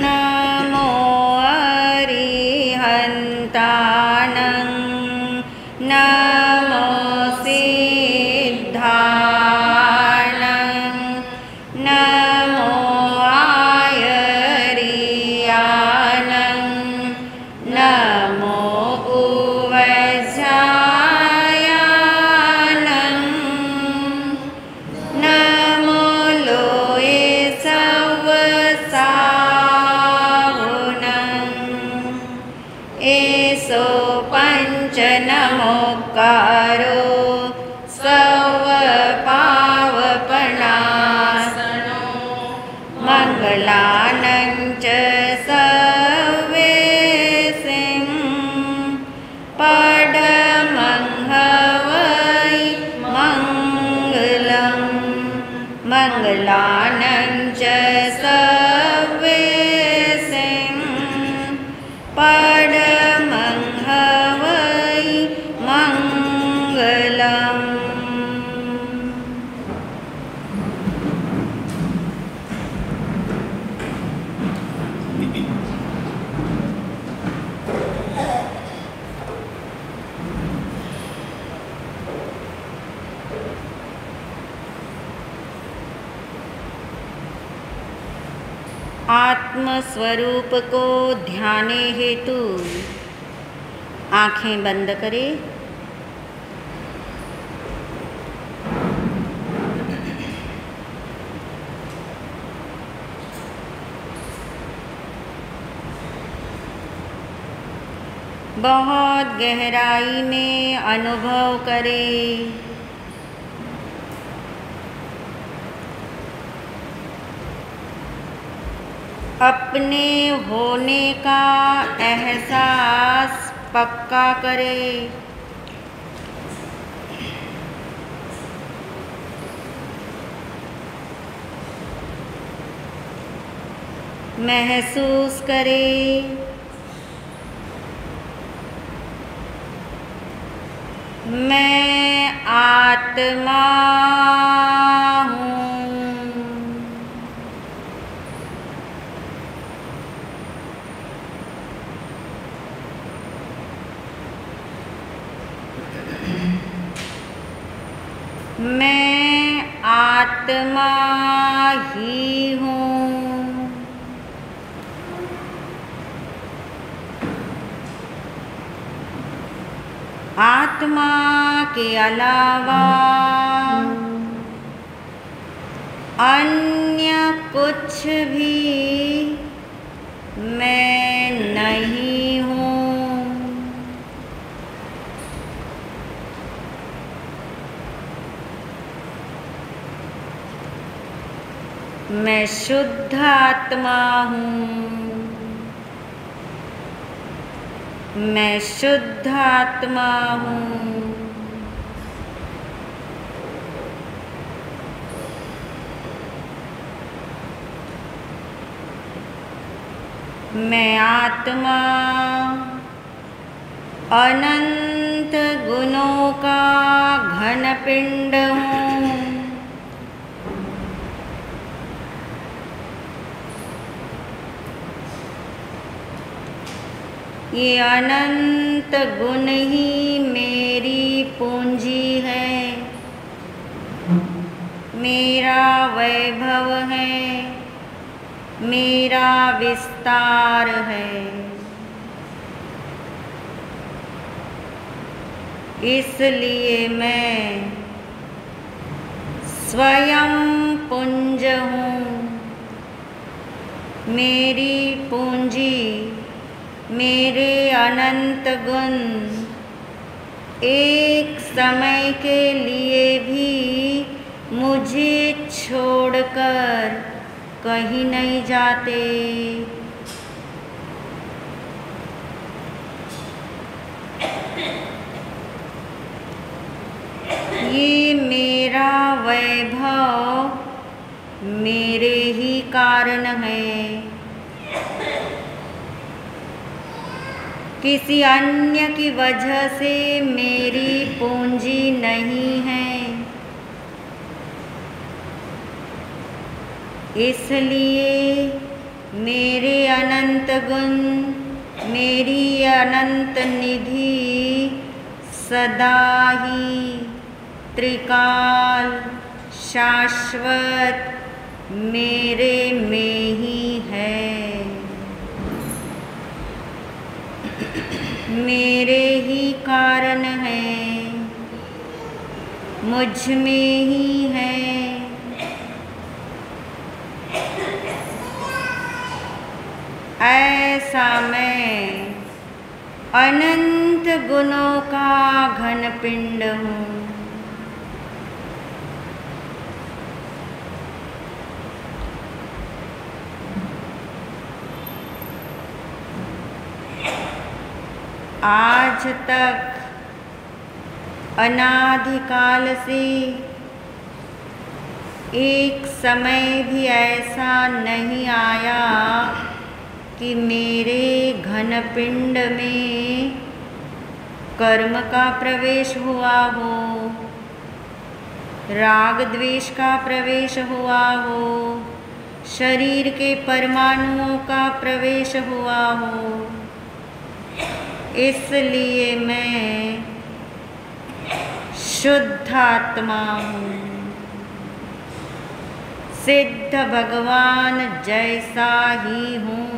नमो अरिहन्तानं नमो सिद्धानं नमो आयर्यानं नमो उवज्जायानं नमो लोये सवसावनं एसो पंचनमोकारो सवपावपणासनो मंगलानं च सवेसिं पडमं हवै मंगलं मंगलानं च सवेसिं पडमं हवै मंगलम्। आत्म स्वरूप को ध्याने हेतु आँखें बंद करें। बहुत गहराई में अनुभव करें। अपने होने का एहसास पक्का करें। महसूस करें मैं आत्मा हूँ। मैं आत्मा ही हूँ। आत्मा के अलावा अन्य कुछ भी मैं नहीं हूँ। मैं शुद्ध आत्मा हूँ। मैं शुद्ध आत्मा हूँ। मैं आत्मा अनंत गुणों का घन पिंड हूँ। ये अनंत गुण ही मेरी पूंजी है, मेरा वैभव है, मेरा विस्तार है। इसलिए मैं स्वयं पुंज हूँ। मेरी पूंजी, मेरे अनंत गुण एक समय के लिए भी मुझे छोड़कर कहीं नहीं जाते। ये मेरा वैभव मेरे ही कारण है, किसी अन्य की वजह से मेरी पूंजी नहीं है। इसलिए मेरे अनंत गुण, मेरी अनंत निधि सदा ही त्रिकाल शाश्वत मेरे में ही है, मेरे ही कारण है, मुझ में ही है। ऐसा मैं अनंत गुणों का घन पिंड हूँ। आज तक अनादिकाल से एक समय भी ऐसा नहीं आया कि मेरे घन पिंड में कर्म का प्रवेश हुआ हो, राग द्वेष का प्रवेश हुआ हो, शरीर के परमाणुओं का प्रवेश हुआ हो। इसलिए मैं शुद्ध आत्मा हूँ, सिद्ध भगवान जैसा ही हूँ।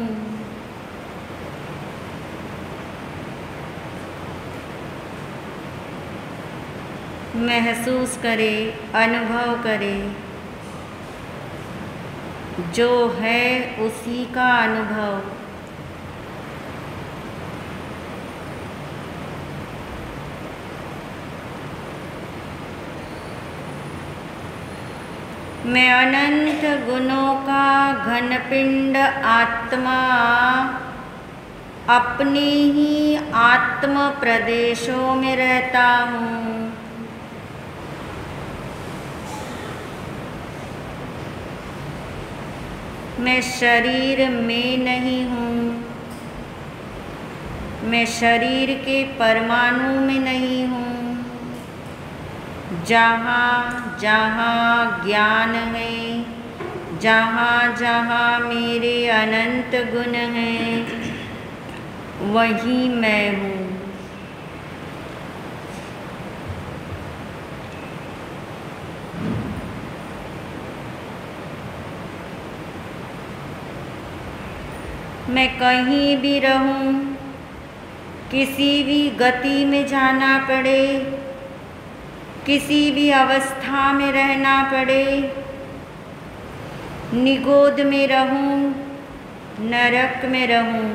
महसूस करे, अनुभव करे, जो है उसी का अनुभव। मैं अनंत गुणों का घन पिंड आत्मा अपने ही आत्म प्रदेशों में रहता हूँ। मैं शरीर में नहीं हूँ, मैं शरीर के परमाणु में नहीं हूँ। जहाँ जहाँ ज्ञान है, जहाँ जहाँ मेरे अनंत गुण हैं, वहीं मैं हूँ। मैं कहीं भी रहूं, किसी भी गति में जाना पड़े, किसी भी अवस्था में रहना पड़े, निगोद में रहूं, नरक में रहूं,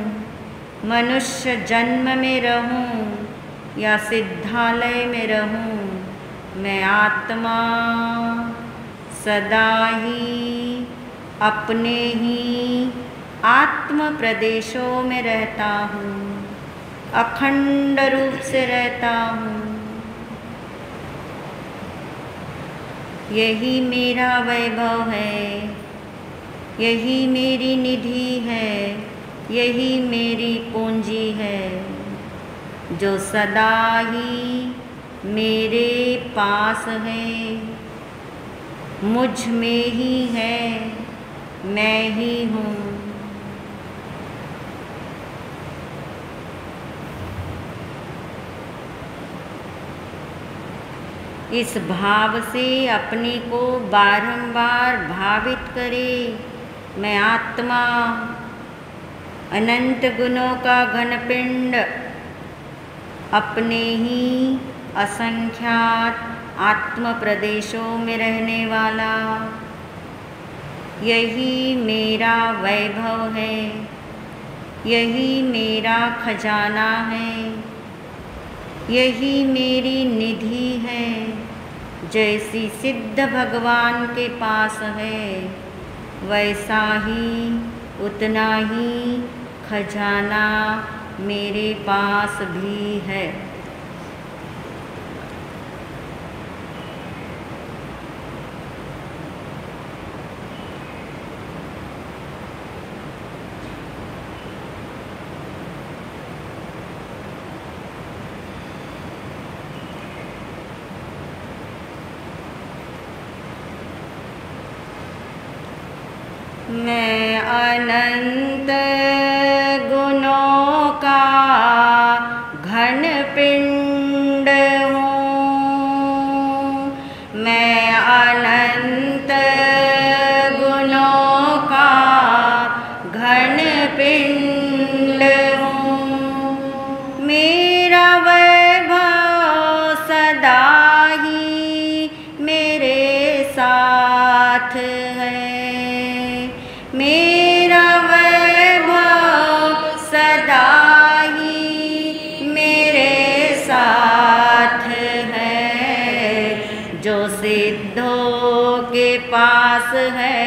मनुष्य जन्म में रहूं या सिद्धालय में रहूं, मैं आत्मा सदा ही अपने ही आत्म प्रदेशों में रहता हूँ, अखंड रूप से रहता हूँ। यही मेरा वैभव है, यही मेरी निधि है, यही मेरी पूंजी है, जो सदा ही मेरे पास है, मुझ में ही है, मैं ही हूँ। इस भाव से अपने को बारंबार भावित करे, मैं आत्मा अनंत गुणों का घन पिंड, अपने ही असंख्यात आत्म प्रदेशों में रहने वाला, यही मेरा वैभव है, यही मेरा खजाना है, यही मेरी निधि है। जैसी सिद्ध भगवान के पास है, वैसा ही उतना ही खजाना मेरे पास भी है। मैं अनंत गुणों का घन पिंड हूँ। मैं अनंत गुणों का घन पिंड हूँ। मेरा वैभव सदा ही मेरे साथ है। मेरा वैभव सदा ही मेरे साथ है। जो सिद्धों के पास है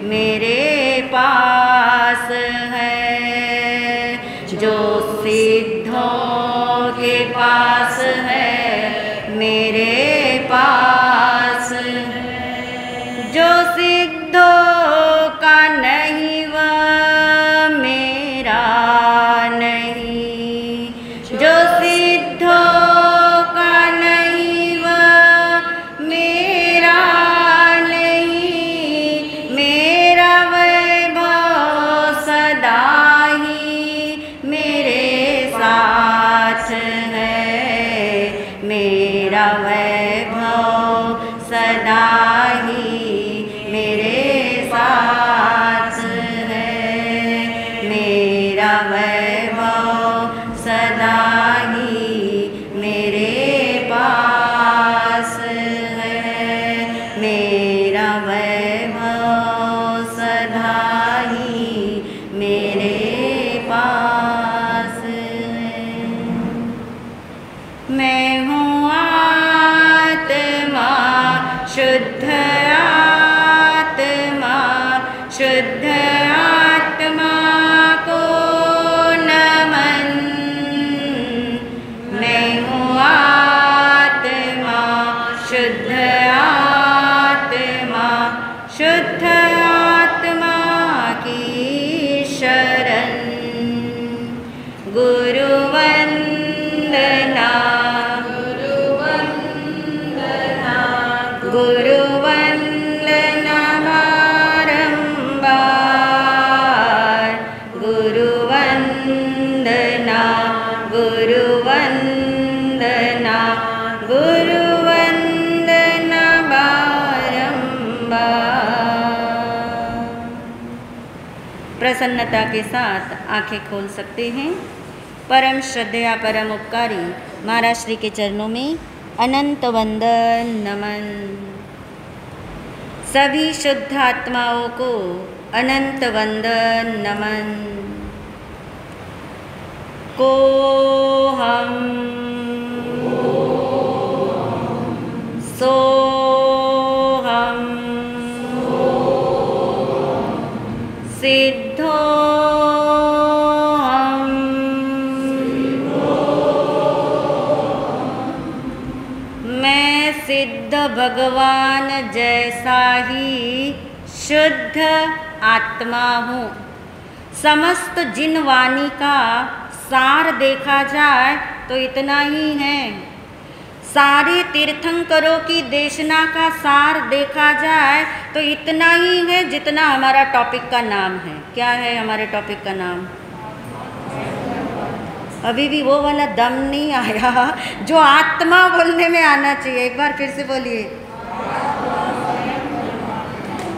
मेरे पास है। जो सिद्धों के पास है मेरे पास है। जो सिद्धों का नहीं वह मेरा नहीं। जो सिद्धों का नहीं वह मेरा नहीं। मेरा वैभव सदा ही मेरे साथ है। मेरा वैभव सदा ही मेरे साथ है। मेरा वैभव सदा ही मेरे पास है। मेरा वैभव सदा ही मेरे पास है। मैं हूँ आत्मा शुद्ध आत्मा, शुद्ध आत्मा को नमन। मैं हूँ आत्मा शुद्ध आत्मा, शुद्ध आत्मा की शरण। गुरु वंदना, गुरु वंदना, गुरु वंदना बारंबार। गुरु वंदना, गुरु वंदना, गुरु वंदना बारंबार। प्रसन्नता के साथ आंखें खोल सकते हैं। परम श्रद्धेय परम उपकारी महाराज श्री के चरणों में अनंत वंदन नमन। सभी शुद्ध आत्माओं को अनंत वंदन नमन। को हम सो हम सिद्धो हम। मैं सिद्ध भगवान जैसा ही शुद्ध आत्मा हूँ। समस्त जिनवाणी का सार देखा जाए तो इतना ही है। सारे तीर्थंकरों की देशना का सार देखा जाए तो इतना ही है जितना हमारा टॉपिक का नाम है। क्या है हमारे टॉपिक का नाम? अभी भी वो वाला दम नहीं आया जो आत्मा बोलने में आना चाहिए। एक बार फिर से बोलिए।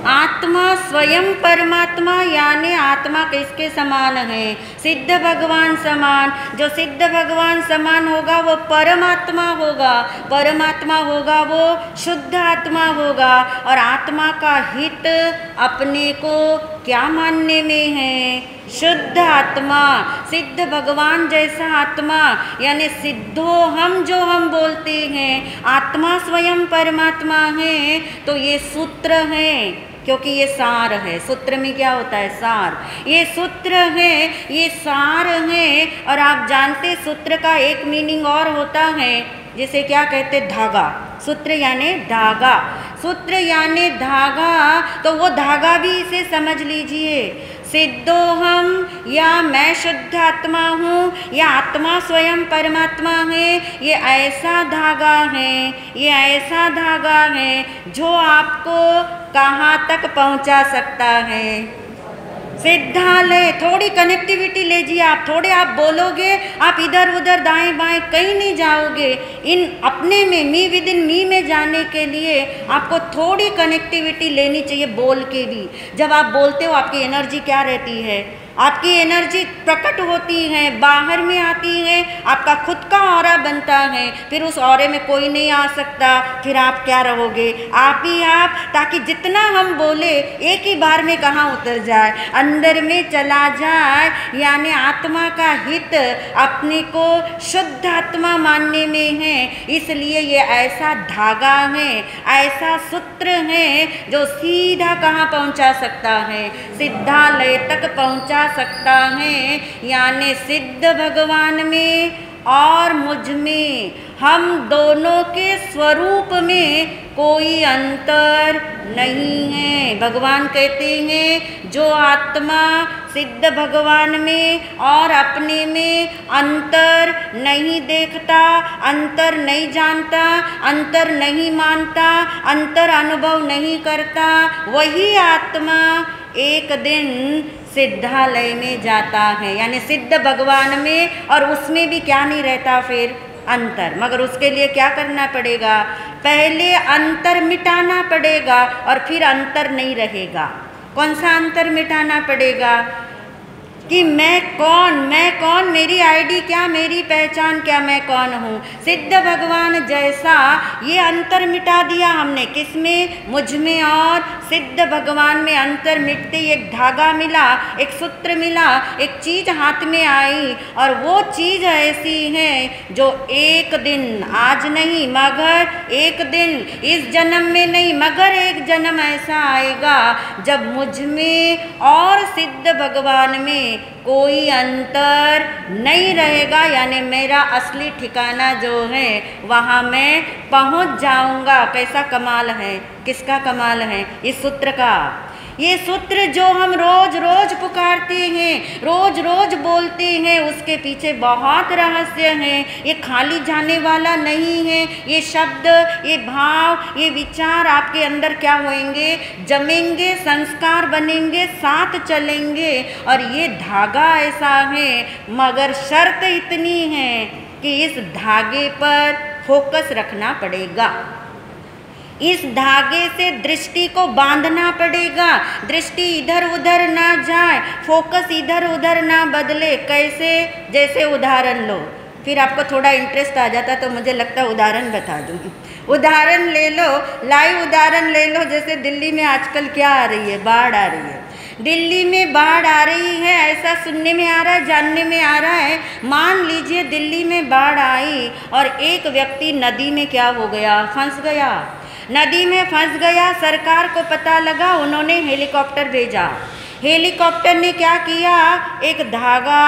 आत्मा स्वयं परमात्मा, यानी आत्मा किसके समान है? सिद्ध भगवान समान। जो सिद्ध भगवान समान होगा वो परमात्मा होगा। परमात्मा होगा वो शुद्ध आत्मा होगा। और आत्मा का हित अपने को क्या मानने में है? शुद्ध आत्मा, सिद्ध भगवान जैसा आत्मा, यानी सिद्धो हम जो हम बोलते हैं आत्मा स्वयं परमात्मा है। तो ये सूत्र है, क्योंकि ये सार है। सूत्र में क्या होता है? सार। ये सूत्र है, ये सार है। और आप जानते सूत्र का एक मीनिंग और होता है, जिसे क्या कहते? धागा। सूत्र यानी धागा। सूत्र यानी धागा। तो वो धागा भी इसे समझ लीजिए। सिद्धोहम या मैं शुद्ध आत्मा हूँ या आत्मा स्वयं परमात्मा है, ये ऐसा धागा है, ये ऐसा धागा है जो आपको कहाँ तक पहुँचा सकता है। सिद्धालय, थोड़ी कनेक्टिविटी लीजिए आप, थोड़े आप बोलोगे, आप इधर उधर दाएं बाएं कहीं नहीं जाओगे। इन अपने में मी विद इन मी में जाने के लिए आपको थोड़ी कनेक्टिविटी लेनी चाहिए बोल के भी। जब आप बोलते हो आपकी एनर्जी क्या रहती है, आपकी एनर्जी प्रकट होती है, बाहर में आती है, आपका खुद का ऑरा बनता है, फिर उस ऑरे में कोई नहीं आ सकता, फिर आप क्या रहोगे, आप ही आप। ताकि जितना हम बोले एक ही बार में कहाँ उतर जाए, अंदर में चला जाए। यानी आत्मा का हित अपने को शुद्ध आत्मा मानने में है। इसलिए ये ऐसा धागा है, ऐसा सूत्र है जो सीधा कहाँ पहुँचा सकता है, सिद्धालय तक पहुँचा सकता है। यानी सिद्ध भगवान में और मुझ में, हम दोनों के स्वरूप में कोई अंतर नहीं है। भगवान कहते हैं जो आत्मा सिद्ध भगवान में और अपने में अंतर नहीं देखता, अंतर नहीं जानता, अंतर नहीं मानता, अंतर अनुभव नहीं करता, वही आत्मा एक दिन सिद्धालय में जाता है। यानी सिद्ध भगवान में और उसमें भी क्या नहीं रहता फिर, अंतर। मगर उसके लिए क्या करना पड़ेगा, पहले अंतर मिटाना पड़ेगा और फिर अंतर नहीं रहेगा। कौन सा अंतर मिटाना पड़ेगा कि मैं कौन, मेरी आईडी क्या, मेरी पहचान क्या, मैं कौन हूँ। सिद्ध भगवान जैसा ये अंतर मिटा दिया हमने, किसमें, मुझ में और सिद्ध भगवान में। अंतर मिटते एक धागा मिला, एक सूत्र मिला, एक चीज़ हाथ में आई। और वो चीज़ ऐसी है जो एक दिन, आज नहीं मगर एक दिन, इस जन्म में नहीं मगर एक जन्म ऐसा आएगा जब मुझ में और सिद्ध भगवान में कोई अंतर नहीं रहेगा। यानी मेरा असली ठिकाना जो है वहाँ मैं पहुँच जाऊँगा। कैसा कमाल है, किसका कमाल है, इस सूत्र का। ये सूत्र जो हम रोज रोज पुकारते हैं, रोज रोज बोलते हैं, उसके पीछे बहुत रहस्य है। ये खाली जाने वाला नहीं है। ये शब्द, ये भाव, ये विचार आपके अंदर क्या होंगे, जमेंगे, संस्कार बनेंगे, साथ चलेंगे। और ये धागा ऐसा है, मगर शर्त इतनी है कि इस धागे पर फोकस रखना पड़ेगा। इस धागे से दृष्टि को बांधना पड़ेगा, दृष्टि इधर उधर ना जाए, फोकस इधर उधर ना बदले। कैसे, जैसे उदाहरण लो, फिर आपको थोड़ा इंटरेस्ट आ जाता तो मुझे लगता है उदाहरण बता दूँगी। उदाहरण ले लो, लाइव उदाहरण ले लो। जैसे दिल्ली में आजकल क्या आ रही है, बाढ़ आ रही है। दिल्ली में बाढ़ आ रही है, ऐसा सुनने में आ रहा है, जानने में आ रहा है। मान लीजिए दिल्ली में बाढ़ आई और एक व्यक्ति नदी में क्या हो गया, फंस गया। नदी में फंस गया, सरकार को पता लगा, उन्होंने हेलीकॉप्टर भेजा। हेलीकॉप्टर ने क्या किया, एक धागा,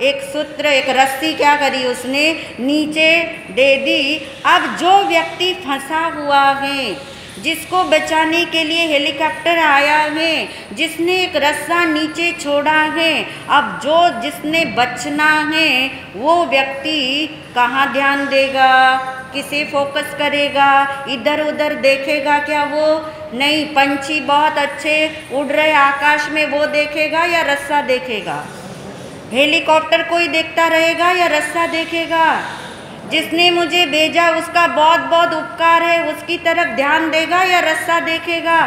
एक सूत्र, एक रस्सी क्या करी उसने, नीचे दे दी। अब जो व्यक्ति फंसा हुआ है, जिसको बचाने के लिए हेलीकॉप्टर आया है, जिसने एक रस्सा नीचे छोड़ा है, अब जिसने बचना है वो व्यक्ति कहाँ ध्यान देगा, किसे फोकस करेगा, इधर उधर देखेगा क्या वो? नहीं। पंछी बहुत अच्छे उड़ रहे आकाश में, वो देखेगा या रस्सा देखेगा? हेलीकॉप्टर कोई देखता रहेगा या रस्सा देखेगा? जिसने मुझे भेजा उसका बहुत बहुत उपकार है, उसकी तरफ ध्यान देगा या रस्सा देखेगा?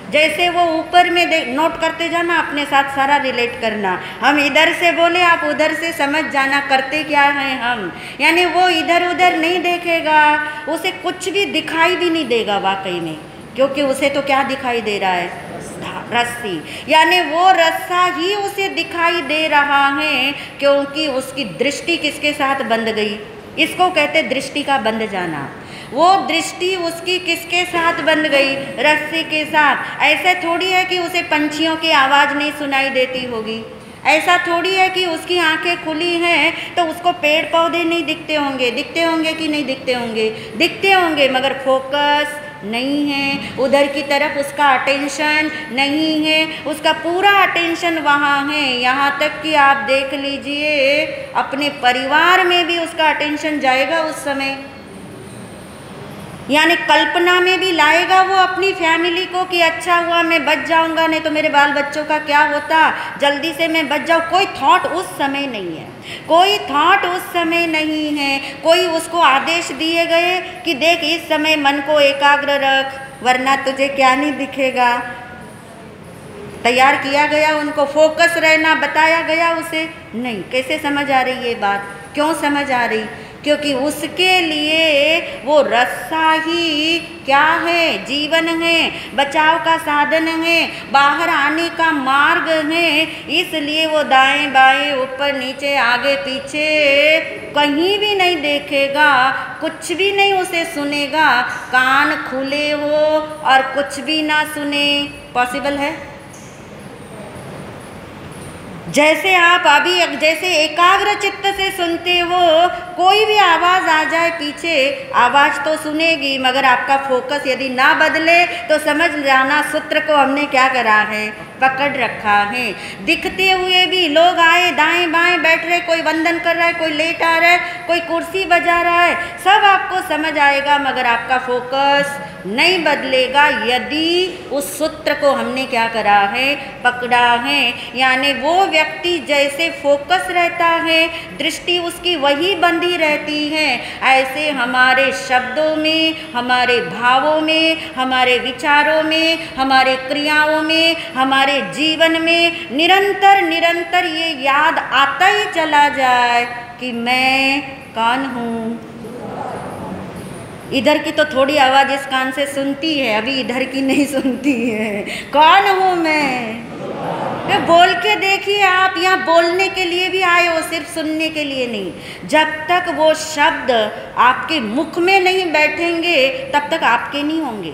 जैसे वो ऊपर में नोट करते जाना, अपने साथ सारा रिलेट करना। हम इधर से बोले, आप उधर से समझ जाना करते क्या हैं हम। यानी वो इधर उधर नहीं देखेगा, उसे कुछ भी दिखाई भी नहीं देगा वाकई में, क्योंकि उसे तो क्या दिखाई दे रहा है, रस्सी। यानी वो रस्सा ही उसे दिखाई दे रहा है, क्योंकि उसकी दृष्टि किसके साथ बंध गई, इसको कहते दृष्टि का बंध जाना। वो दृष्टि उसकी किसके साथ बंध गई, रस्सी के साथ। ऐसा थोड़ी है कि उसे पंछियों की आवाज़ नहीं सुनाई देती होगी, ऐसा थोड़ी है कि उसकी आंखें खुली हैं तो उसको पेड़ पौधे नहीं दिखते होंगे। दिखते होंगे कि नहीं दिखते होंगे? दिखते होंगे, मगर फोकस नहीं है, उधर की तरफ उसका अटेंशन नहीं है, उसका पूरा अटेंशन वहाँ है। यहाँ तक कि आप देख लीजिए अपने परिवार में भी उसका अटेंशन जाएगा उस समय, यानी कल्पना में भी लाएगा वो अपनी फैमिली को कि अच्छा हुआ मैं बच जाऊंगा, नहीं तो मेरे बाल बच्चों का क्या होता, जल्दी से मैं बच जाऊँ। कोई थॉट उस समय नहीं है, कोई थॉट उस समय नहीं है। कोई उसको आदेश दिए गए कि देख इस समय मन को एकाग्र रख वरना तुझे क्या नहीं दिखेगा। तैयार किया गया, उनको फोकस रहना बताया गया उसे, नहीं। कैसे समझ आ रही ये बात? क्यों समझ आ रही? क्योंकि उसके लिए वो रस्सा ही क्या है? जीवन है, बचाव का साधन है, बाहर आने का मार्ग है। इसलिए वो दाएं बाएं ऊपर नीचे आगे पीछे कहीं भी नहीं देखेगा, कुछ भी नहीं उसे सुनेगा। कान खुले हो और कुछ भी ना सुने, पॉसिबल है? जैसे आप अभी जैसे एकाग्र चित्त से सुनते हो, कोई भी आवाज़ आ जाए पीछे, आवाज़ तो सुनेगी, मगर आपका फोकस यदि ना बदले तो समझ जाना सूत्र को हमने क्या करा है? पकड़ रखा है। दिखते हुए भी लोग आए दाएं बाएं बैठ रहे, कोई वंदन कर रहा है, कोई लेट आ रहा है, कोई कुर्सी बजा रहा है, सब आपको समझ आएगा, मगर आपका फोकस नहीं बदलेगा यदि उस सूत्र को हमने क्या करा है? पकड़ा है। यानी वो व्यक्ति जैसे फोकस रहता है, दृष्टि उसकी वही बंधी रहती है, ऐसे हमारे शब्दों में, हमारे भावों में, हमारे विचारों में, हमारे क्रियाओं में, हमारे जीवन में निरंतर निरंतर ये याद आता ही चला जाए कि मैं कौन हूँ। इधर की तो थोड़ी आवाज़ इस कान से सुनती है, अभी इधर की नहीं सुनती है। कौन हूँ मैं? बोल के देखिए आप, यहाँ बोलने के लिए भी आए हो, सिर्फ सुनने के लिए नहीं। जब तक वो शब्द आपके मुख में नहीं बैठेंगे तब तक आपके नहीं होंगे,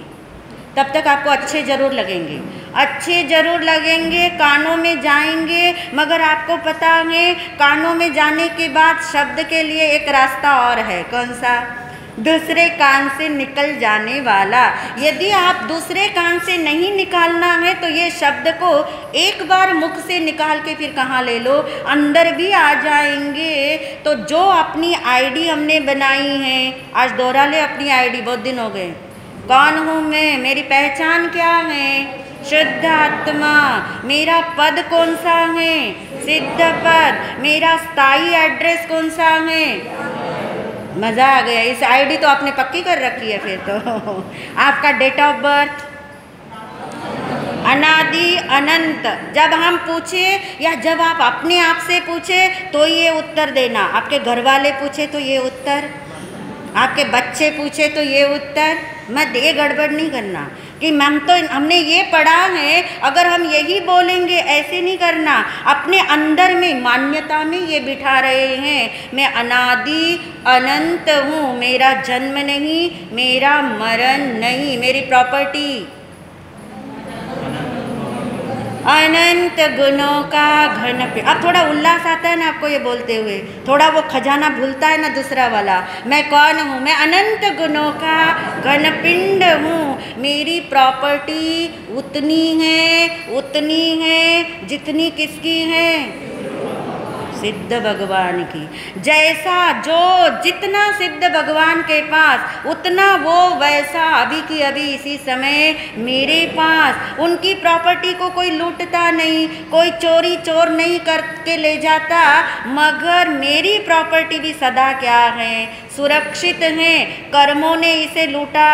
तब तक आपको अच्छे ज़रूर लगेंगे, अच्छे ज़रूर लगेंगे, कानों में जाएंगे, मगर आपको पता है कानों में जाने के बाद शब्द के लिए एक रास्ता और है। कौन सा? दूसरे कान से निकल जाने वाला। यदि आप दूसरे कान से नहीं निकालना है तो ये शब्द को एक बार मुख से निकाल के फिर कहाँ ले लो, अंदर भी आ जाएंगे। तो जो अपनी आईडी हमने बनाई है, आज दोहरा ले अपनी आईडी, बहुत दिन हो गए। कौन हूँ मैं? मेरी पहचान क्या है? शुद्ध आत्मा। मेरा पद कौन सा है? सिद्ध पद। मेरा स्थायी एड्रेस कौन सा है? मज़ा आ गया। इस आईडी तो आपने पक्की कर रखी है फिर तो। आपका डेट ऑफ बर्थ अनादि अनंत। जब हम पूछे या जब आप अपने आप से पूछे तो ये उत्तर देना, आपके घर वाले पूछे तो ये उत्तर, आपके बच्चे पूछे तो ये उत्तर, मत ये गड़बड़ नहीं करना कि हमने ये पढ़ा है, अगर हम यही बोलेंगे, ऐसे नहीं करना। अपने अंदर में मान्यता में ये बिठा रहे हैं, मैं अनादि अनंत हूँ, मेरा जन्म नहीं, मेरा मरण नहीं, मेरी प्रॉपर्टी अनंत गुणों का घन। अब थोड़ा उल्लास आता है ना आपको ये बोलते हुए, थोड़ा वो खजाना भूलता है ना दूसरा वाला। मैं कौन हूँ? मैं अनंत गुणों का घन पिंड हूँ। मेरी प्रॉपर्टी उतनी है जितनी किसकी है? सिद्ध भगवान की। जैसा जो जितना सिद्ध भगवान के पास, उतना वो वैसा अभी की अभी इसी समय मेरे पास। उनकी प्रॉपर्टी को कोई लूटता नहीं, कोई चोरी चोर नहीं करके ले जाता, मगर मेरी प्रॉपर्टी भी सदा क्या है? सुरक्षित है। कर्मों ने इसे लूटा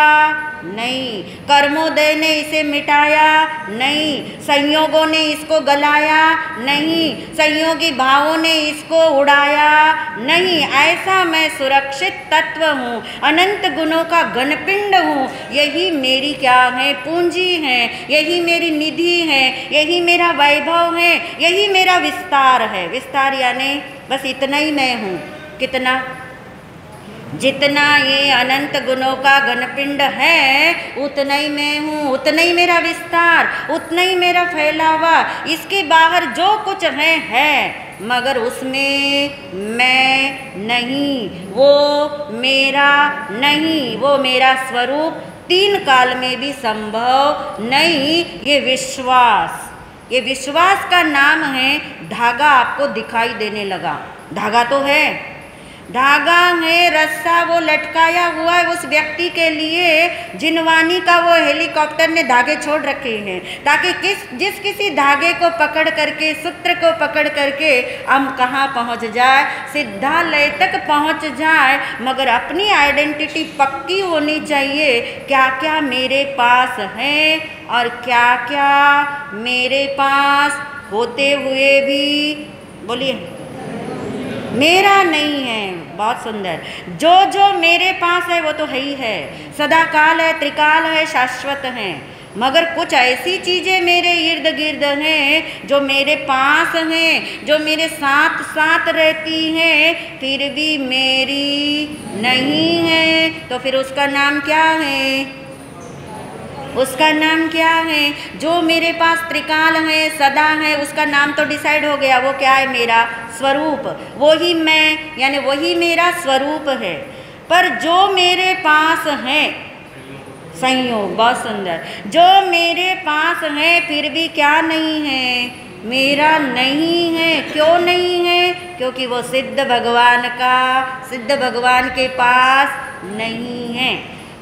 नहीं, कर्मोदय ने इसे मिटाया नहीं, संयोगों ने इसको गलाया नहीं, संयोगी भावों ने इसको उड़ाया नहीं। ऐसा मैं सुरक्षित तत्व हूँ, अनंत गुणों का घनपिंड हूँ। यही मेरी क्या है? पूंजी है, यही मेरी निधि है, यही मेरा वैभव है, यही मेरा विस्तार है। विस्तार यानी बस इतना ही मैं हूँ। कितना? जितना ये अनंत गुणों का घनपिंड है उतना ही मैं हूँ, उतना ही मेरा विस्तार, उतना ही मेरा फैलावा। इसके बाहर जो कुछ है मगर उसमें मैं नहीं, वो मेरा नहीं, वो मेरा स्वरूप तीन काल में भी संभव नहीं। ये विश्वास का नाम है। धागा आपको दिखाई देने लगा, धागा तो है, धागा है, रस्सा वो लटकाया हुआ है उस व्यक्ति के लिए जिनवानी का वो हेलीकॉप्टर ने धागे छोड़ रखे हैं, ताकि जिस किसी धागे को पकड़ करके, सूत्र को पकड़ करके हम कहाँ पहुँच जाए, सिद्धालय तक पहुँच जाए। मगर अपनी आइडेंटिटी पक्की होनी चाहिए, क्या क्या मेरे पास है और क्या क्या मेरे पास होते हुए भी, बोलिए, मेरा नहीं है। बहुत सुंदर। जो जो मेरे पास है वो तो है ही है, सदा काल है, त्रिकाल है, शाश्वत है। मगर कुछ ऐसी चीज़ें मेरे इर्द गिर्द हैं जो मेरे पास हैं, जो मेरे साथ साथ रहती हैं, फिर भी मेरी नहीं है। तो फिर उसका नाम क्या है? उसका नाम क्या है? जो मेरे पास त्रिकाल है, सदा है, उसका नाम तो डिसाइड हो गया। वो क्या है? मेरा स्वरूप। वही मैं, यानी वही मेरा स्वरूप है। पर जो मेरे पास है, संयोग, बहुत सुंदर, जो मेरे पास है फिर भी क्या नहीं है? मेरा नहीं है। क्यों नहीं है? क्योंकि वो सिद्ध भगवान का, सिद्ध भगवान के पास नहीं है।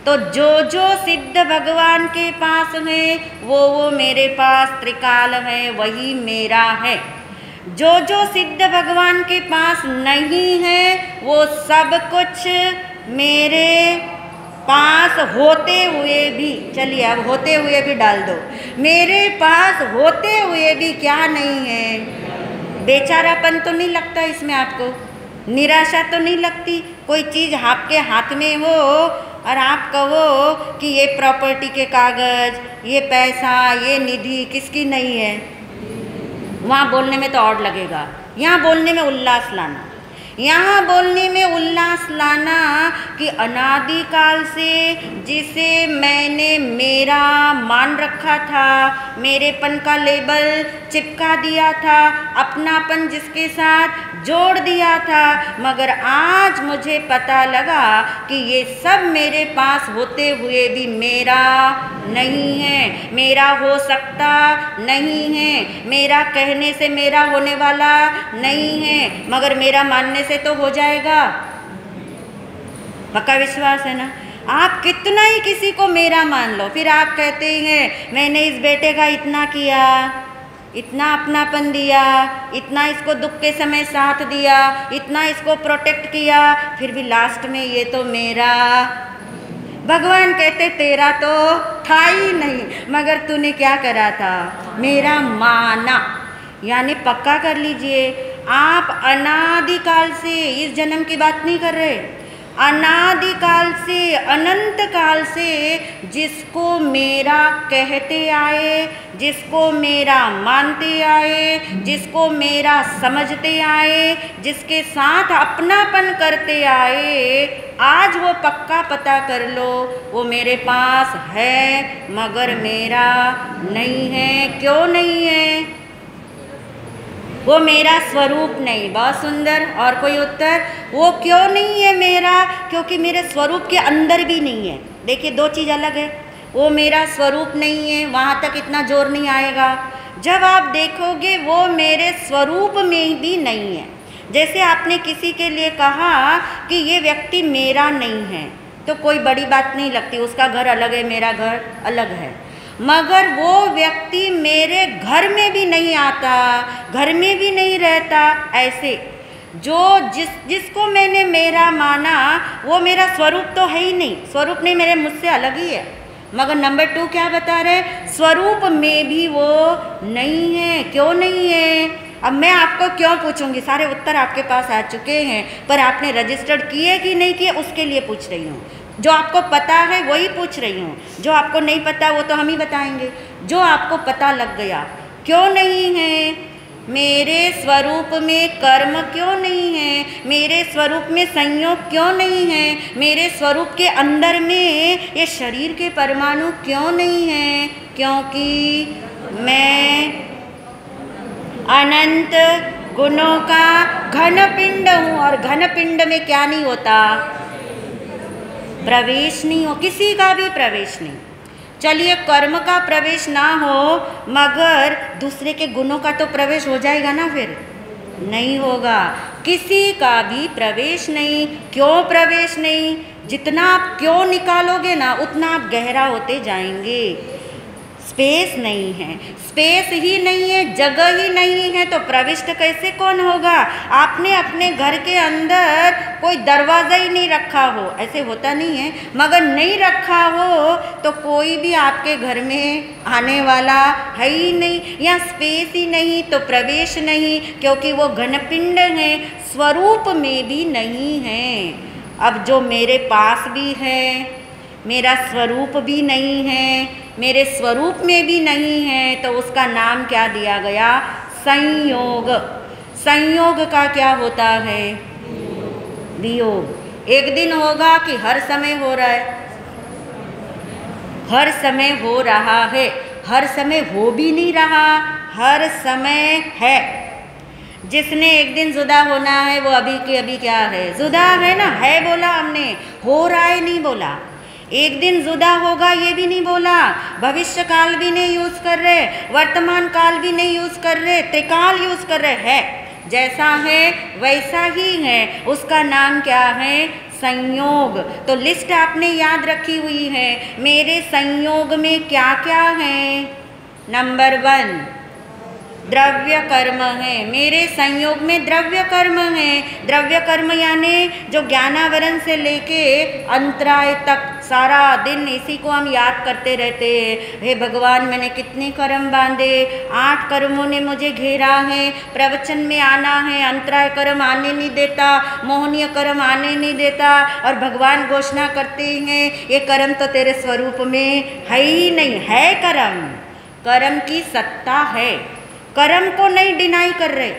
तो जो जो सिद्ध भगवान के पास है वो मेरे पास त्रिकाल है, वही मेरा है। जो जो सिद्ध भगवान के पास नहीं है वो सब कुछ मेरे पास होते हुए भी, चलिए अब होते हुए भी डाल दो, मेरे पास होते हुए भी क्या नहीं है? बेचारापन तो नहीं लगता इसमें आपको? निराशा तो नहीं लगती? कोई चीज़ आपके हाथ में हो और आप कहो कि ये प्रॉपर्टी के कागज़, ये पैसा, ये निधि किसकी नहीं है, वहाँ बोलने में तो और लगेगा। यहाँ बोलने में उल्लास लाना, यहाँ बोलने में उल्लास लाना कि अनादिकाल से जिसे मैंने मेरा मान रखा था, मेरेपन का लेबल चिपका दिया था, अपनापन जिसके साथ जोड़ दिया था, मगर आज मुझे पता लगा कि ये सब मेरे पास होते हुए भी मेरा नहीं है, मेरा हो सकता नहीं है, मेरा कहने से मेरा होने वाला नहीं है, मगर मेरा मानने से तो हो जाएगा। पक्का विश्वास है ना? आप कितना ही किसी को मेरा मान लो, फिर आप कहते हैं मैंने इस बेटे का इतना किया, इतना अपनापन दिया, इतना इसको दुख के समय साथ दिया, इतना इसको प्रोटेक्ट किया, फिर भी लास्ट में ये तो मेरा। भगवान कहते तेरा तो था ही नहीं, मगर तूने क्या करा था? मेरा माना। यानी पक्का कर लीजिए, आप अनादिकाल से, इस जन्म की बात नहीं कर रहे, अनादिकाल से, अनंत काल से जिसको मेरा कहते आए, जिसको मेरा मानते आए, जिसको मेरा समझते आए, जिसके साथ अपनापन करते आए, आज वो पक्का पता कर लो वो मेरे पास है मगर मेरा नहीं है। क्यों नहीं है? वो मेरा स्वरूप नहीं। बहुत सुंदर। और कोई उत्तर? वो क्यों नहीं है मेरा? क्योंकि मेरे स्वरूप के अंदर भी नहीं है। देखिए, दो चीज़ अलग है। वो मेरा स्वरूप नहीं है, वहाँ तक इतना जोर नहीं आएगा। जब आप देखोगे वो मेरे स्वरूप में भी नहीं है। जैसे आपने किसी के लिए कहा कि ये व्यक्ति मेरा नहीं है, तो कोई बड़ी बात नहीं लगती, उसका घर अलग है, मेरा घर अलग है, मगर वो व्यक्ति मेरे घर में भी नहीं आता, घर में भी नहीं रहता। ऐसे जो जिसको मैंने मेरा माना वो मेरा स्वरूप तो है ही नहीं, स्वरूप नहीं, मेरे मुझसे अलग ही है। मगर नंबर 2 क्या बता रहे? स्वरूप में भी वो नहीं है। क्यों नहीं है? अब मैं आपको क्यों पूछूंगी, सारे उत्तर आपके पास आ चुके हैं, पर आपने रजिस्टर्ड किए कि नहीं किए उसके लिए पूछ रही हूँ। जो आपको पता है वही पूछ रही हूँ, जो आपको नहीं पता वो तो हम ही बताएंगे। जो आपको पता लग गया, क्यों नहीं है? मेरे स्वरूप में कर्म क्यों नहीं है? मेरे स्वरूप में संयोग क्यों नहीं है? मेरे स्वरूप के अंदर में ये शरीर के परमाणु क्यों नहीं है? क्योंकि मैं अनंत गुणों का घन पिंड हूँ। और घन पिंड में क्या नहीं होता? प्रवेश नहीं हो, किसी का भी प्रवेश नहीं। चलिए कर्म का प्रवेश ना हो मगर दूसरे के गुणों का तो प्रवेश हो जाएगा ना, फिर नहीं होगा। किसी का भी प्रवेश नहीं। क्यों प्रवेश नहीं? जितना आप क्यों निकालोगे ना उतना आप गहरा होते जाएंगे। स्पेस नहीं है, स्पेस ही नहीं है, जगह ही नहीं है तो प्रविष्ट कैसे कौन होगा? आपने अपने घर के अंदर कोई दरवाज़ा ही नहीं रखा हो, ऐसे होता नहीं है, मगर नहीं रखा हो तो कोई भी आपके घर में आने वाला है ही नहीं। या स्पेस ही नहीं तो प्रवेश नहीं, क्योंकि वो घनपिंड है, स्वरूप में भी नहीं है। अब जो मेरे पास भी है, मेरा स्वरूप भी नहीं है, मेरे स्वरूप में भी नहीं है, तो उसका नाम क्या दिया गया? संयोग। संयोग का क्या होता है? वियोग। एक दिन होगा कि हर समय हो रहा है? हर समय हो रहा है, हर समय हो भी नहीं रहा, हर समय है। जिसने एक दिन जुदा होना है वो अभी के अभी क्या है? जुदा है ना, है बोला हमने, हो रहा है नहीं बोला। एक दिन जुदा होगा ये भी नहीं बोला, भविष्य काल भी नहीं यूज़ कर रहे, वर्तमान काल भी नहीं यूज़ कर रहे, त्रिकाल यूज़ कर रहे। है जैसा है वैसा ही है, उसका नाम क्या है? संयोग। तो लिस्ट आपने याद रखी हुई है, मेरे संयोग में क्या क्या है? नंबर 1 द्रव्य कर्म है, मेरे संयोग में द्रव्य कर्म है। द्रव्य कर्म यानी जो ज्ञानावरण से लेके अंतराय तक सारा दिन इसी को हम याद करते रहते हैं। हे भगवान, मैंने कितने कर्म बांधे, 8 कर्मों ने मुझे घेरा है, प्रवचन में आना है, अंतराय कर्म आने नहीं देता, मोहनीय कर्म आने नहीं देता, और भगवान घोषणा करते हैं ये कर्म तो तेरे स्वरूप में है ही नहीं। है कर्म, कर्म की सत्ता है, कर्म को नहीं डिनाई कर रहे,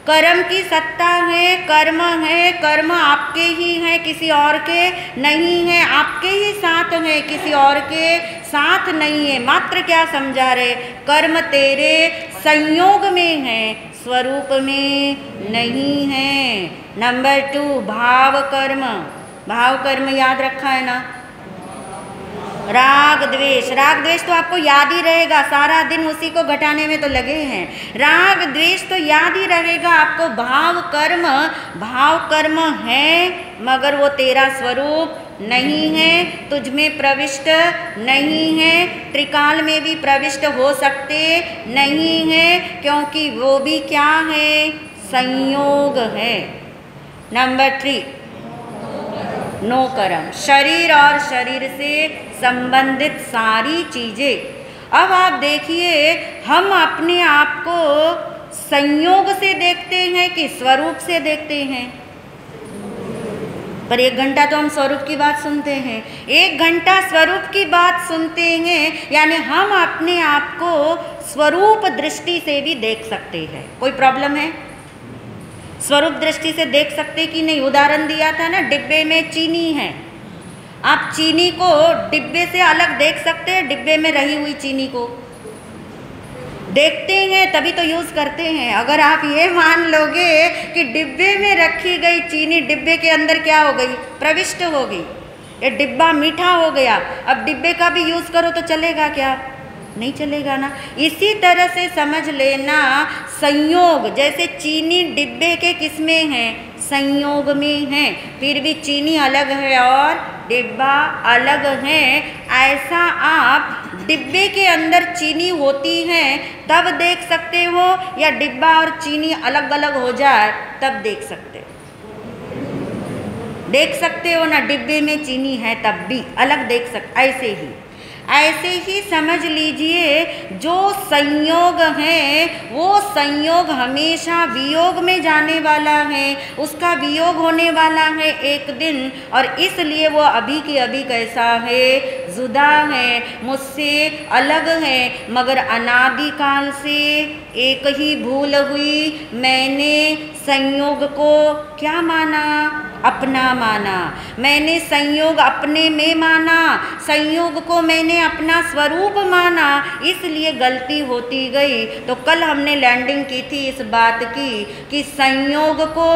कर्म की सत्ता है, कर्म है, कर्म आपके ही है, किसी और के नहीं है, आपके ही साथ है, किसी और के साथ नहीं है। मात्र क्या समझा रहे? कर्म तेरे संयोग में है, स्वरूप में नहीं है। नंबर 2 भाव कर्म। भाव कर्म याद रखा है ना? राग द्वेष। राग द्वेष तो आपको याद ही रहेगा, सारा दिन उसी को घटाने में तो लगे हैं। राग द्वेष तो याद ही रहेगा आपको। भाव कर्म, भाव कर्म है मगर वो तेरा स्वरूप नहीं है, तुझ में प्रविष्ट नहीं है, त्रिकाल में भी प्रविष्ट हो सकते नहीं है, क्योंकि वो भी क्या है? संयोग है। नंबर 3 नो कर्म। शरीर और शरीर से संबंधित सारी चीज़ें। अब आप देखिए, हम अपने आप को संयोग से देखते हैं कि स्वरूप से देखते हैं? पर 1 घंटा तो हम स्वरूप की बात सुनते हैं, 1 घंटा स्वरूप की बात सुनते हैं, यानी हम अपने आप को स्वरूप दृष्टि से भी देख सकते हैं। कोई प्रॉब्लम है? स्वरूप दृष्टि से देख सकते कि नहीं? उदाहरण दिया था ना, डिब्बे में चीनी है, आप चीनी को डिब्बे से अलग देख सकते हैं? डिब्बे में रही हुई चीनी को देखते हैं तभी तो यूज़ करते हैं। अगर आप ये मान लोगे कि डिब्बे में रखी गई चीनी डिब्बे के अंदर क्या हो गई? प्रविष्ट हो गई, ये डिब्बा मीठा हो गया, अब डिब्बे का भी यूज़ करो तो चलेगा क्या? नहीं चलेगा ना। इसी तरह से समझ लेना, संयोग जैसे चीनी डिब्बे के किस में है? संयोग में है, फिर भी चीनी अलग है और डिब्बा अलग है। ऐसा आप डिब्बे के अंदर चीनी होती है तब देख सकते हो, या डिब्बा और चीनी अलग अलग हो जाए तब देख सकते हो? देख सकते हो ना, डिब्बे में चीनी है तब भी अलग देख सकते। ऐसे ही समझ लीजिए, जो संयोग है वो संयोग हमेशा वियोग में जाने वाला है, उसका वियोग होने वाला है एक दिन, और इसलिए वो अभी के अभी कैसा है? जुदा है, मुझसे अलग है, मगर अनादिकाल से एक ही भूल हुई, मैंने संयोग को क्या माना? अपना माना। मैंने संयोग अपने में माना, संयोग को मैंने अपना स्वरूप माना, इसलिए गलती होती गई। तो कल हमने लैंडिंग की थी इस बात की कि संयोग को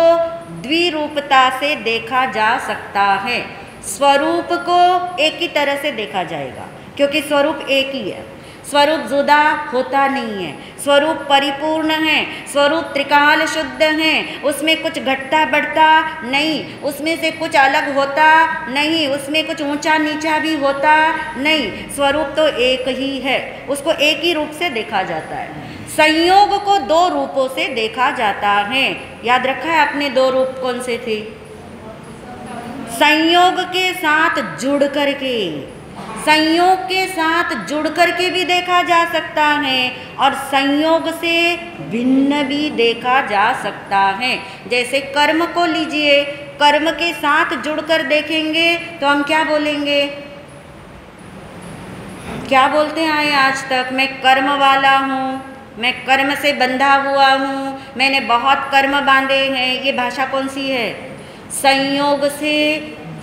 द्विरूपता से देखा जा सकता है। स्वरूप को एक ही तरह से देखा जाएगा, क्योंकि स्वरूप एक ही है। स्वरूप जुदा होता नहीं है, स्वरूप परिपूर्ण है, स्वरूप त्रिकाल शुद्ध है, उसमें कुछ घटता बढ़ता नहीं, उसमें से कुछ अलग होता नहीं, उसमें कुछ ऊंचा नीचा भी होता नहीं। स्वरूप तो एक ही है, उसको एक ही रूप से देखा जाता है। संयोग को दो रूपों से देखा जाता है। याद रखा है आपने दो रूप कौन से थे? संयोग के साथ जुड़ करके, संयोग के साथ जुड़ करके भी देखा जा सकता है और संयोग से भिन्न भी देखा जा सकता है। जैसे कर्म को लीजिए, कर्म के साथ जुड़कर देखेंगे तो हम क्या बोलेंगे? क्या बोलते आए आज तक? मैं कर्म वाला हूँ, मैं कर्म से बंधा हुआ हूँ, मैंने बहुत कर्म बांधे हैं। ये भाषा कौन सी है? संयोग से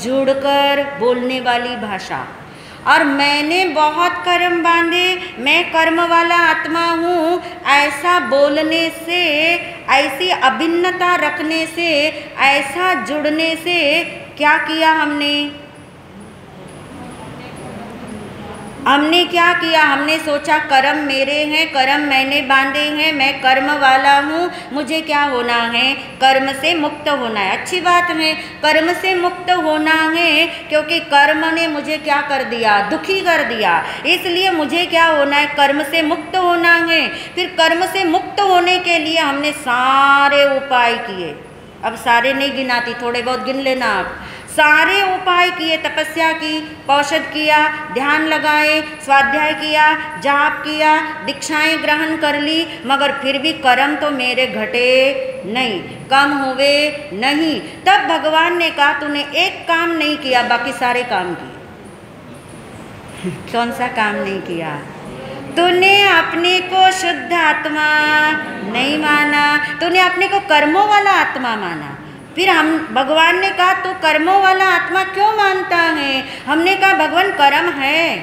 जुड़कर बोलने वाली भाषा। और मैंने बहुत कर्म बांधे, मैं कर्म वाला आत्मा हूँ, ऐसा बोलने से, ऐसी अभिन्नता रखने से, ऐसा जुड़ने से क्या किया हमने? हमने क्या किया? हमने सोचा कर्म मेरे हैं, कर्म मैंने बांधे हैं, मैं कर्म वाला हूँ, मुझे क्या होना है? कर्म से मुक्त होना है। अच्छी बात है, कर्म से मुक्त होना है, क्योंकि कर्म ने मुझे क्या कर दिया? दुखी कर दिया। इसलिए मुझे क्या होना है? कर्म से मुक्त होना है। फिर कर्म से मुक्त होने के लिए हमने सारे उपाय किए। अब सारे नहीं गिनाती, थोड़े बहुत गिन लेना आप। सारे उपाय किए, तपस्या की, औषध किया, ध्यान लगाए, स्वाध्याय किया, जाप किया, दीक्षाएं ग्रहण कर ली, मगर फिर भी कर्म तो मेरे घटे नहीं, कम हुए नहीं। तब भगवान ने कहा तूने एक काम नहीं किया, बाकी सारे काम किए। कौन सा काम नहीं किया? तूने अपने को शुद्ध आत्मा नहीं माना, तूने अपने को कर्मों वाला आत्मा माना। फिर हम भगवान ने कहा तू कर्मों वाला आत्मा क्यों मानता है? हमने कहा भगवान कर्म है,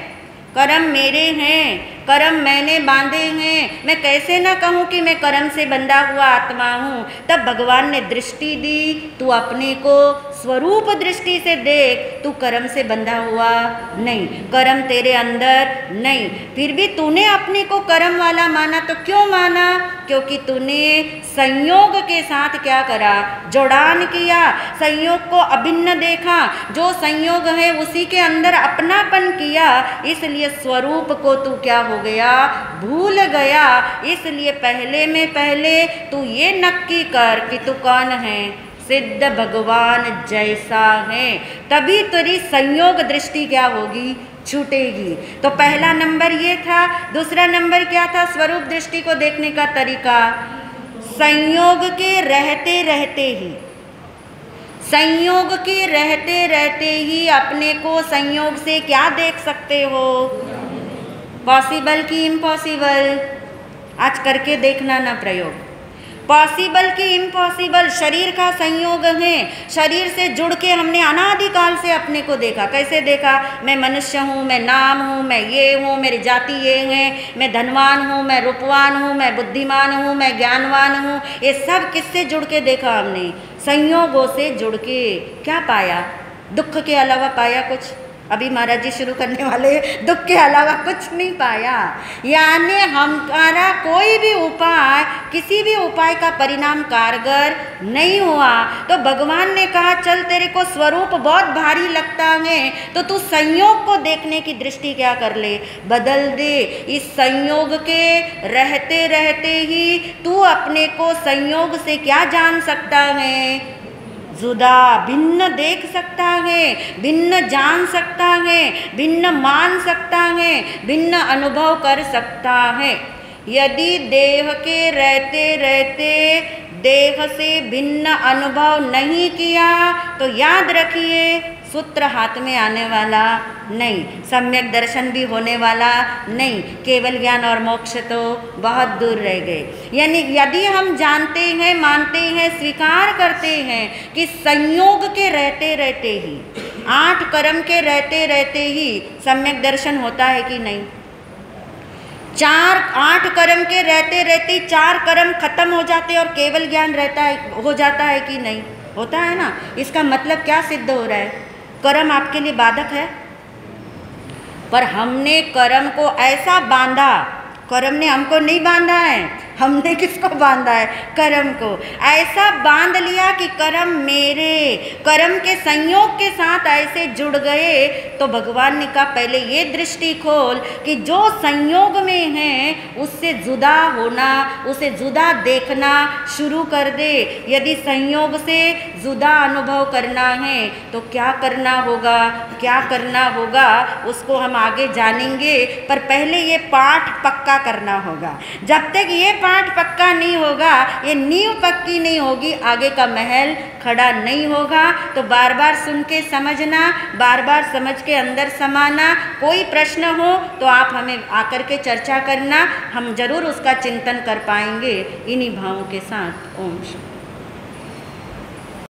कर्म मेरे हैं, कर्म मैंने बांधे हैं, मैं कैसे ना कहूँ कि मैं कर्म से बंधा हुआ आत्मा हूँ। तब भगवान ने दृष्टि दी, तू अपने को स्वरूप दृष्टि से देख, तू कर्म से बंधा हुआ नहीं, कर्म तेरे अंदर नहीं। फिर भी तूने अपने को कर्म वाला माना, तो क्यों माना? क्योंकि तूने संयोग के साथ क्या करा? जोड़ान किया, संयोग को अभिन्न देखा, जो संयोग है उसी के अंदर अपनापन किया, इसलिए स्वरूप को तू क्या हो गया? भूल गया। इसलिए पहले में पहले तू ये नक्की कर कि तू कौन है? सिद्ध भगवान जैसा है, तभी तेरी संयोग दृष्टि क्या होगी? छूटेगी। तो पहला नंबर ये था। दूसरा नंबर क्या था स्वरूप दृष्टि को देखने का तरीका? संयोग के रहते रहते ही, संयोग के रहते रहते ही अपने को संयोग से क्या देख सकते हो? पॉसिबल कि इम्पॉसिबल? आज करके देखना ना प्रयोग। पॉसिबल कि इम्पॉसिबल? शरीर का संयोग है, शरीर से जुड़ के हमने अनादिकाल से अपने को देखा। कैसे देखा? मैं मनुष्य हूँ, मैं नाम हूँ, मैं ये हूँ, मेरी जाति ये है, मैं धनवान हूँ, मैं रूपवान हूँ, मैं बुद्धिमान हूँ, मैं ज्ञानवान हूँ। ये सब किससे जुड़ के देखा हमने? संयोगों से जुड़ के। क्या पाया? दुख के अलावा पाया कुछ? अभी महाराज जी शुरू करने वाले, दुख के अलावा कुछ नहीं पाया। यानी हमारा कोई भी उपाय, किसी भी उपाय का परिणाम कारगर नहीं हुआ। तो भगवान ने कहा चल तेरे को स्वरूप बहुत भारी लगता है, तो तू संयोग को देखने की दृष्टि क्या कर ले? बदल दे। इस संयोग के रहते रहते ही तू अपने को संयोग से क्या जान सकता है? जुदा, भिन्न देख सकता है, भिन्न जान सकता है, भिन्न मान सकता है, भिन्न अनुभव कर सकता है। यदि देह के रहते रहते देह से भिन्न अनुभव नहीं किया तो याद रखिए सूत्र हाथ में आने वाला नहीं, सम्यक दर्शन भी होने वाला नहीं, केवल ज्ञान और मोक्ष तो बहुत दूर रह गए। यानी यदि हम जानते हैं, मानते हैं, स्वीकार करते हैं कि संयोग के रहते रहते ही, 8 कर्म के रहते रहते ही सम्यक दर्शन होता है कि नहीं? 8 कर्म के रहते रहते 4 कर्म खत्म हो जाते और केवल ज्ञान रहता है, हो जाता है कि नहीं? होता है ना। इसका मतलब क्या सिद्ध हो रहा है? कर्म आपके लिए बाधक है? पर हमने कर्म को ऐसा बांधा, कर्म ने हमको नहीं बांधा है, हमने किसको बांधा है? कर्म को। ऐसा बांध लिया कि कर्म मेरे, कर्म के संयोग के साथ ऐसे जुड़ गए। तो भगवान ने कहा पहले ये दृष्टि खोल कि जो संयोग में है उससे जुदा होना, उसे जुदा देखना शुरू कर दे। यदि संयोग से जुदा अनुभव करना है तो क्या करना होगा, क्या करना होगा उसको हम आगे जानेंगे। पर पहले ये पाठ पक्का करना होगा। जब तक ये पाठ पक्का नहीं होगा, ये नींव पक्की नहीं होगी, आगे का महल खड़ा नहीं होगा। तो बार बार सुन के समझना, बार बार समझ के अंदर समाना। कोई प्रश्न हो तो आप हमें आकर के चर्चा करना, हम जरूर उसका चिंतन कर पाएंगे। इन्हीं भावों के साथ ओम शांति।